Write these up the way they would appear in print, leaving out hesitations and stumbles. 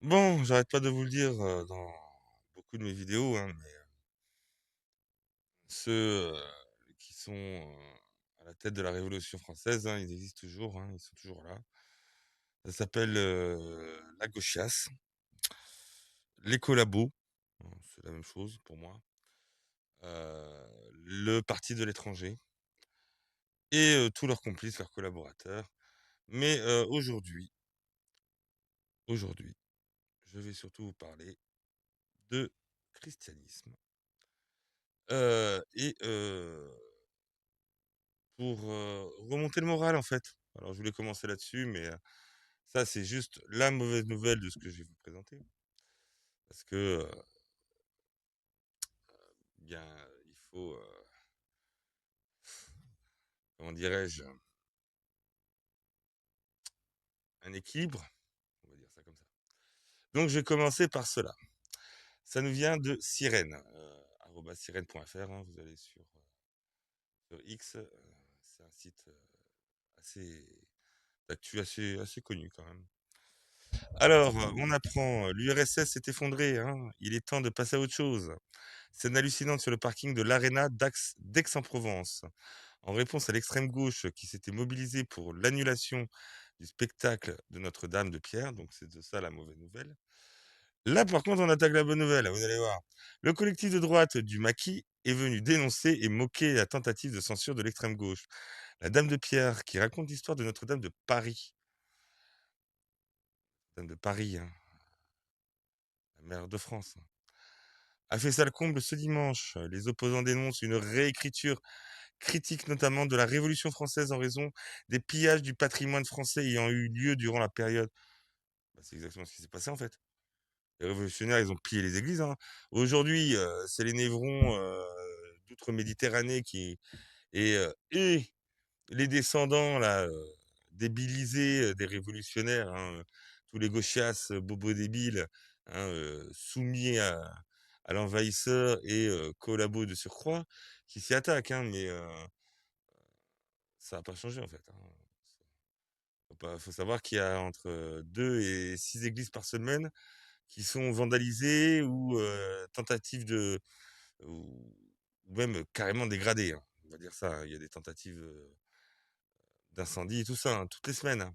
Bon, j'arrête pas de vous le dire dans beaucoup de mes vidéos, hein, mais ceux qui sont à la tête de la Révolution française, hein, ils existent toujours, hein, ils sont toujours là. Ça s'appelle la gauchiasse, les collabos, hein, c'est la même chose pour moi, le parti de l'étranger et tous leurs complices, leurs collaborateurs. Mais aujourd'hui, je vais surtout vous parler de christianisme. Et pour remonter le moral, en fait. Alors, je voulais commencer là-dessus, mais ça, c'est juste la mauvaise nouvelle de ce que je vais vous présenter. Parce que, bien, il faut, comment dirais-je, un équilibre. On va dire ça comme ça. Donc, je vais commencer par cela. Ça nous vient de Sirène, arobase sirène.fr, hein, vous allez sur X. C'est un site assez d'actu, assez connu quand même. Alors, on apprend, l'URSS s'est effondrée, hein, il est temps de passer à autre chose. Scène hallucinante sur le parking de l'Arena d'Aix-en-Provence. En réponse à l'extrême gauche qui s'était mobilisée pour l'annulation du spectacle de Notre-Dame de Pierre, donc c'est de ça la mauvaise nouvelle. Là, par contre, on attaque la bonne nouvelle, vous allez voir. Le collectif de droite du Maquis est venu dénoncer et moquer la tentative de censure de l'extrême gauche. La Dame de Pierre, qui raconte l'histoire de Notre-Dame de Paris. Dame de Paris, hein, la mère de France, a fait ça le comble ce dimanche. Les opposants dénoncent une réécriture critique notamment de la Révolution française en raison des pillages du patrimoine français ayant eu lieu durant la période. Bah, c'est exactement ce qui s'est passé en fait. Les révolutionnaires, ils ont pillé les églises, hein. Aujourd'hui, c'est les névrons d'outre-Méditerranée et les descendants là, débilisés des révolutionnaires, hein, tous les gauchias bobos débiles, hein, soumis à l'envahisseur et collabos de surcroît, qui s'y attaquent, hein, mais ça n'a pas changé en fait, hein. Faut savoir qu'il y a entre 2 et 6 églises par semaine qui sont vandalisées ou tentatives de ou même carrément dégradées, hein. On va dire ça, hein. Il y a des tentatives d'incendie et tout ça, hein, toutes les semaines, hein.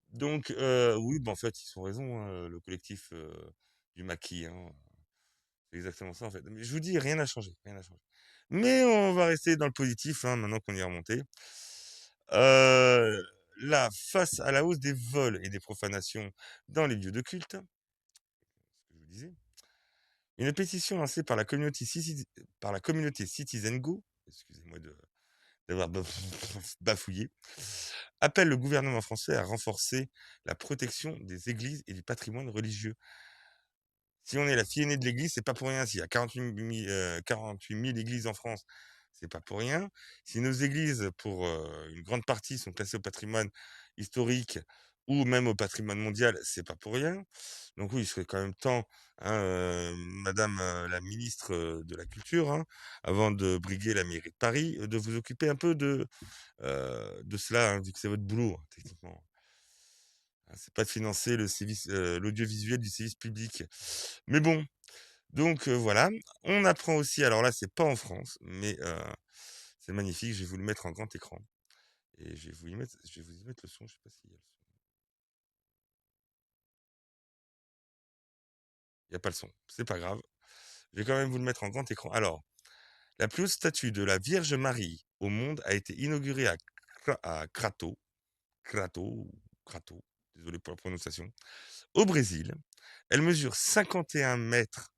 Donc oui, bah, en fait, ils ont raison, hein, le collectif du Maquis, hein. C'est exactement ça en fait. Mais je vous dis, rien n'a changé, rien n'a changé. Mais on va rester dans le positif, hein, maintenant qu'on y est remonté. Heu, Là, face à la hausse des vols et des profanations dans les lieux de culte, ce que je vous disais, une pétition lancée par la communauté Citizen Go, excusez-moi d'avoir bafouillé, appelle le gouvernement français à renforcer la protection des églises et du patrimoine religieux. Si on est la fille aînée de l'église, c'est pas pour rien. S'il y a 48 000 églises en France, c'est pas pour rien. Si nos églises, pour une grande partie, sont classées au patrimoine historique ou même au patrimoine mondial, c'est pas pour rien. Donc oui, il serait quand même temps, hein, Madame la ministre de la Culture, hein, avant de briguer la mairie de Paris, de vous occuper un peu de cela, hein, vu que c'est votre boulot, hein, techniquement. Hein, c'est pas de financer l'audiovisuel du service public. Mais bon, donc voilà. On apprend aussi, alors là, c'est pas en France, mais c'est magnifique. Je vais vous le mettre en grand écran et je vais vous y mettre le son. Je sais pas s'il y a le son. Il y a pas le son. C'est pas grave. Je vais quand même vous le mettre en grand écran. Alors, la plus haute statue de la Vierge Marie au monde a été inaugurée à Crato, désolé pour la prononciation, au Brésil. Elle mesure 51 mètres.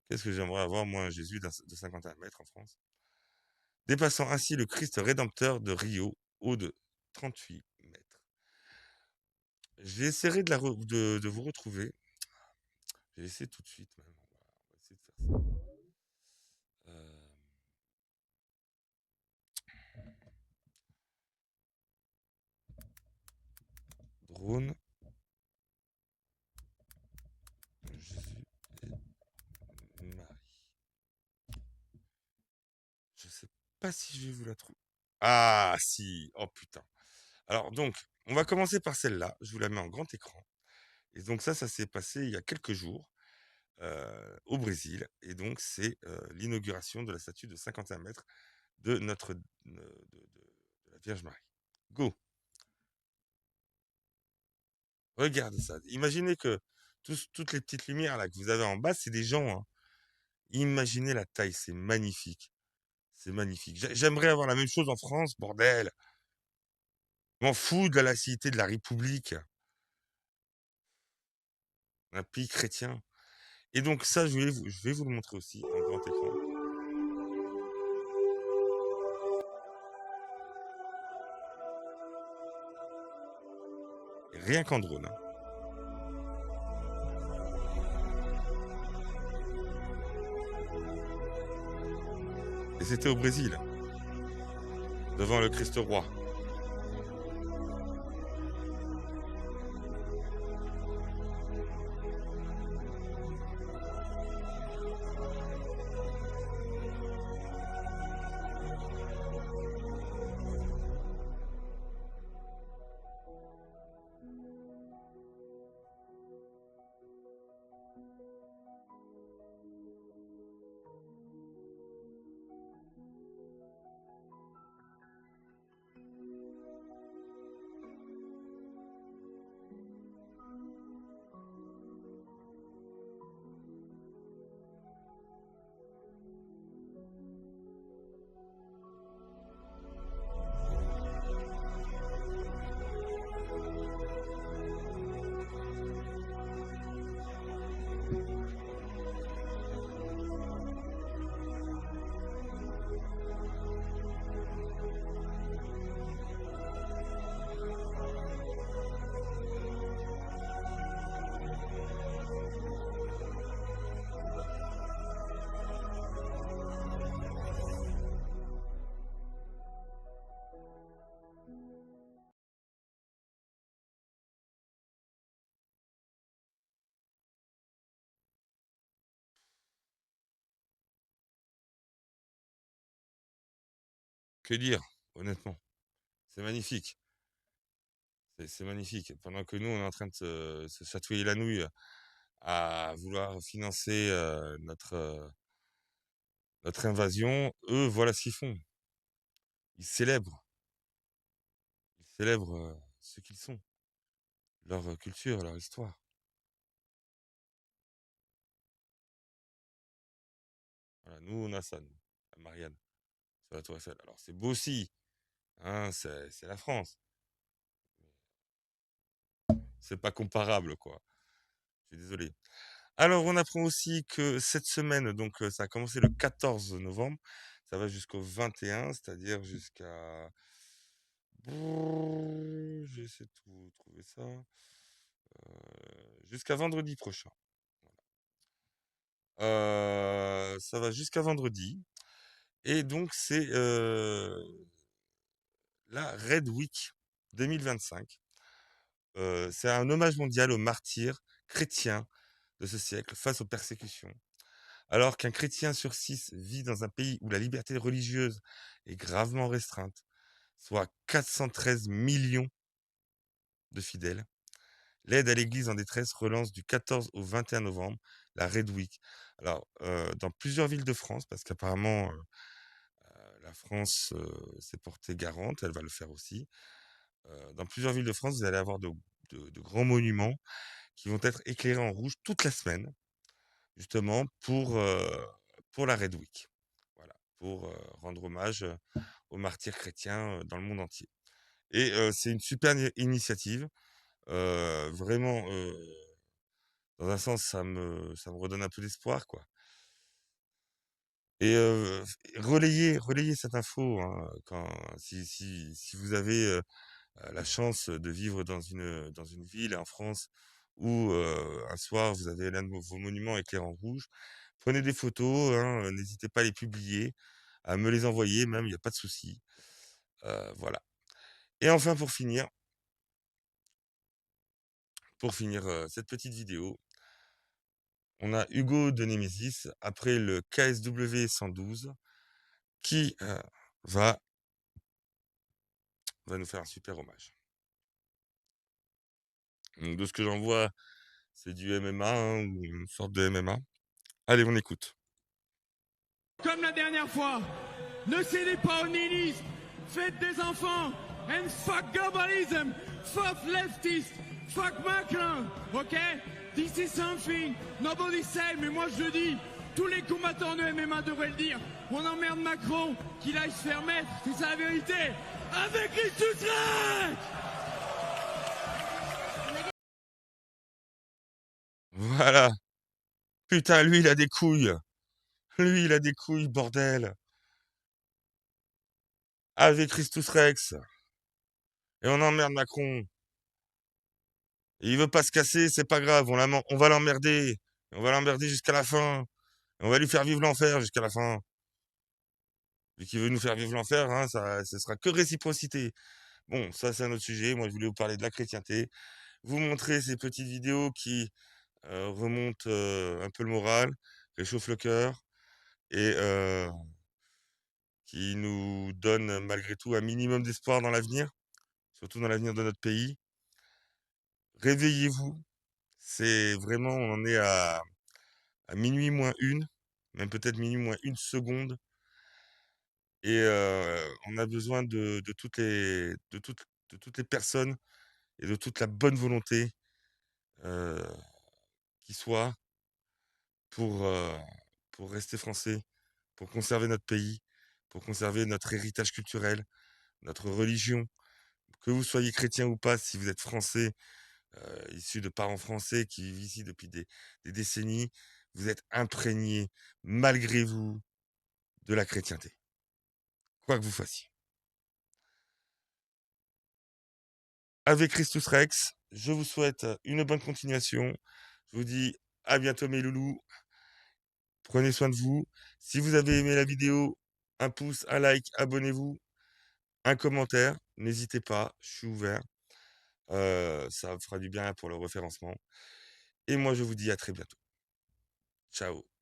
Qu'est-ce que j'aimerais avoir, moi, un Jésus de 51 mètres en France, dépassant ainsi le Christ rédempteur de Rio, haut de 38 mètres. J'essaierai de vous retrouver. Je vais essayer tout de suite, même. On va essayer de faire ça. Euh, Drone, Jésus et Marie. Je sais pas si je vais vous la trouver. Ah, si. Oh putain. Alors, donc, on va commencer par celle-là. Je vous la mets en grand écran. Et donc ça s'est passé il y a quelques jours au Brésil. Et donc c'est l'inauguration de la statue de 51 mètres de de la Vierge Marie. Go, regardez ça. Imaginez que toutes les petites lumières là que vous avez en bas, c'est des gens, hein. Imaginez la taille, c'est magnifique. C'est magnifique. J'aimerais avoir la même chose en France, bordel. Je m'en fous de la laïcité de la République, un pays chrétien. Et donc ça, je vais vous le montrer aussi en grand écran. Rien qu'en drone, hein. Et c'était au Brésil, devant le Christ roi. Que dire, honnêtement? C'est magnifique. C'est magnifique. Pendant que nous, on est en train de se chatouiller la nouille à vouloir financer notre invasion, eux, voilà ce qu'ils font. Ils célèbrent. Ils célèbrent ce qu'ils sont, leur culture, leur histoire. Voilà, nous, on a ça, nous, à Marianne, sur la Tour Eiffel. Alors, c'est beau aussi, hein, c'est la France. C'est pas comparable, quoi. Je suis désolé. Alors, on apprend aussi que cette semaine, donc ça a commencé le 14 novembre, ça va jusqu'au 21, c'est-à-dire jusqu'à... J'essaie de trouver ça. Jusqu'à vendredi prochain. Ça va jusqu'à vendredi. Et donc, c'est la Red Week 2025. C'est un hommage mondial aux martyrs chrétiens de ce siècle face aux persécutions. Alors qu'un chrétien sur 6 vit dans un pays où la liberté religieuse est gravement restreinte, soit 413 millions de fidèles, l'aide à l'Église en détresse relance du 14 au 21 novembre la Red Week. Alors, dans plusieurs villes de France, parce qu'apparemment, la France s'est portée garante, elle va le faire aussi. Dans plusieurs villes de France, vous allez avoir de grands monuments qui vont être éclairés en rouge toute la semaine, justement pour la Red Week. Voilà, pour rendre hommage aux martyrs chrétiens dans le monde entier. Et c'est une super initiative. Vraiment, dans un sens, ça me redonne un peu d'espoir, quoi. Et relayez cette info, hein, si vous avez la chance de vivre dans une ville en France où un soir vous avez l'un de vos monuments éclairé en rouge. Prenez des photos, hein, n'hésitez pas à les publier, à me les envoyer même, il n'y a pas de souci. Voilà. Et enfin, pour finir cette petite vidéo, on a Hugo de Nemesis après le KSW 112 qui va, va nous faire un super hommage. Donc, de ce que j'en vois, C'est du MMA, hein, ou une sorte de MMA. Allez, on écoute. Comme la dernière fois, ne cédez pas au nihilisme, faites des enfants, and fuck globalism, fuck leftists, fuck Macron, ok? This is something nobody say, mais moi je le dis, tous les combattants de MMA devraient le dire. On emmerde Macron, qu'il aille se faire mettre, c'est ça la vérité, avec les sous-traits! Voilà. Putain, lui, il a des couilles. Lui, il a des couilles, bordel. Avec Christus Rex. Et on emmerde Macron. Et il veut pas se casser, c'est pas grave, on va l'emmerder. On va l'emmerder jusqu'à la fin. On va lui faire vivre l'enfer jusqu'à la fin. Vu qu'il veut nous faire vivre l'enfer, hein, ça, ce sera que réciprocité. Bon, ça, c'est un autre sujet. Moi, je voulais vous parler de la chrétienté. Vous montrer ces petites vidéos qui remontent un peu le moral, réchauffent le cœur et qui nous donnent malgré tout un minimum d'espoir dans l'avenir, surtout dans l'avenir de notre pays. Réveillez-vous. C'est vraiment, on en est à minuit moins une, même peut-être minuit moins une seconde. Et on a besoin de toutes les personnes et de toute la bonne volonté euh, qui soit pour, euh, pour rester français, pour conserver notre pays, pour conserver notre héritage culturel, notre religion. Que vous soyez chrétien ou pas, si vous êtes français, issu de parents français qui vivent ici depuis des décennies, vous êtes imprégné, malgré vous, de la chrétienté. Quoi que vous fassiez. Avec Christus Rex, je vous souhaite une bonne continuation. Je vous dis à bientôt mes loulous. Prenez soin de vous. Si vous avez aimé la vidéo, un pouce, un like, abonnez-vous, un commentaire. N'hésitez pas, je suis ouvert. Ça fera du bien pour le référencement. Et moi, je vous dis à très bientôt. Ciao.